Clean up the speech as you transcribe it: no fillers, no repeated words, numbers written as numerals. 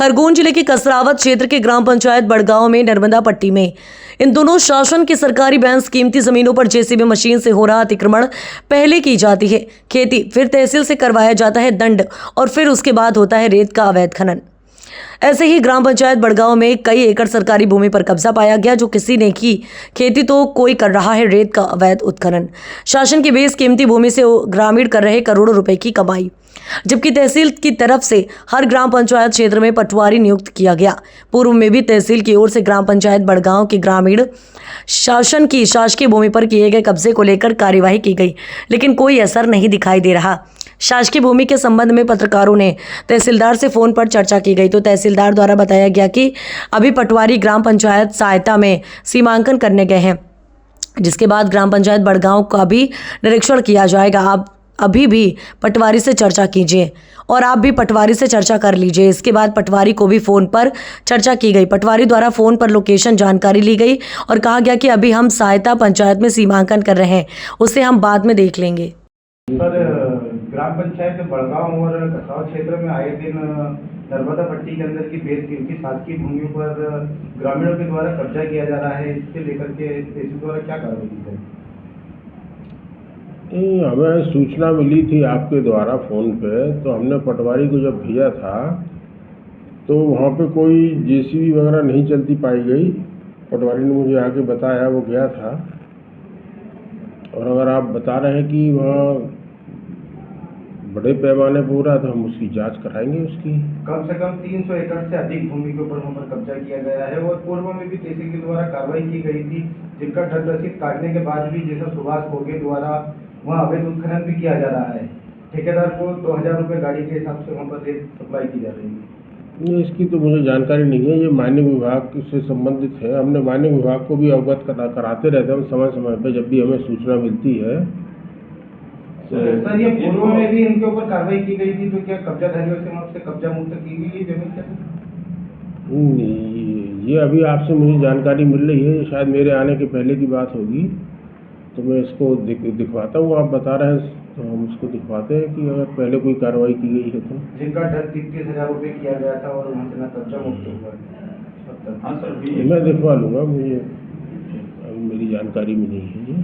खरगोन जिले के कसरावत क्षेत्र के ग्राम पंचायत बड़गांव में नर्मदा पट्टी में इन दोनों शासन की सरकारी बैंक कीमती जमीनों पर जेसीबी मशीन से हो रहा अतिक्रमण पहले की जाती है खेती, फिर तहसील से करवाया जाता है दंड और फिर उसके बाद होता है रेत का अवैध खनन। ऐसे ही ग्राम पंचायत बड़गांव में कई एकड़ सरकारी भूमि पर कब्जा पाया गया, जो किसी ने की खेती तो कोई कर रहा है रेत का अवैध उत्खनन। शासन की बेस कीमती भूमि से ग्रामीण कर रहे करोड़ों रुपए की कमाई, जबकि तहसील की तरफ से हर ग्राम पंचायत क्षेत्र में पटवारी नियुक्त किया गया। पूर्व में भी तहसील की ओर से ग्राम पंचायत बड़गांव के ग्रामीण शासन की शासकीय भूमि पर किए गए कब्जे को लेकर कार्यवाही की गई, लेकिन कोई असर नहीं दिखाई दे रहा। शासकीय भूमि के संबंध में पत्रकारों ने तहसीलदार से फोन पर चर्चा की गई तो तहसीलदार द्वारा बताया गया कि अभी पटवारी ग्राम पंचायत सहायता में सीमांकन करने गए हैं, जिसके बाद ग्राम पंचायत बड़गांव का भी निरीक्षण किया जाएगा। आप अभी भी पटवारी से चर्चा कीजिए और आप भी पटवारी से चर्चा कर लीजिए। इसके बाद पटवारी को भी फ़ोन पर चर्चा की गई। पटवारी द्वारा फ़ोन पर लोकेशन जानकारी ली गई और कहा गया कि अभी हम सहायता पंचायत में सीमांकन कर रहे हैं, उसे हम बाद में देख लेंगे। सर, ग्राम पंचायत बड़गांव और कसरावत क्षेत्र में आए दिन नर्मदा पट्टी के अंदर की बेस कीमती शासकीय भूमि पर ग्रामीणों के द्वारा कब्जा किया जा रहा है, इससे लेकर के तहसील द्वारा क्या कार्रवाई की जाए? हमें सूचना मिली थी आपके द्वारा फ़ोन पे, तो हमने पटवारी को जब भेजा था तो वहाँ पे कोई जेसीबी वगैरह नहीं चलती पाई गई। पटवारी ने मुझे आके बताया, वो गया था। और अगर आप बता रहे हैं कि वहाँ बड़े पैमाने पर हो रहा है तो हम उसकी जांच कराएंगे। उसकी कम से कम 300 एकड़ से अधिक भूमि के ऊपर वहाँ पर कब्जा किया गया है और पूर्व में भी तहसील के द्वारा कार्रवाई की गई थी, जिनका दंड रसीद काटने के बाद भी जैसा सुभाष खोगे द्वारा वहाँ अवैध उत्खनन भी किया जा रहा है। ठेकेदार को 2000 रुपये गाड़ी के हिसाब से वहाँ पर रेत सप्लाई की जा रही है। ये इसकी तो मुझे जानकारी नहीं है, ये माननीय विभाग से संबंधित है। हमने माननीय विभाग को भी अवगत कराते रहते हैं समय समय पे, जब भी हमें सूचना मिलती है। सर, ये पूर्व में भी इनके ऊपर कार्रवाई की गई थी, तो क्या कब्जाधारियों से वहाँ से कब्जा मुक्त की गई है जमीन क्या? ये अभी आपसे मुझे जानकारी मिल रही है, शायद मेरे आने के पहले की बात होगी, तो मैं इसको दिखवाता हूँ। आप बता रहे हैं तो हम उसको दिखवाते हैं कि अगर पहले कोई कार्रवाई की गई है तो। जिनका दंड 30,000 रुपये किया गया था और वहाँ से ना कब्जा मुक्त हुआ। मैं दिखवा लूँगा, मुझे मेरी जानकारी में नहीं है ये।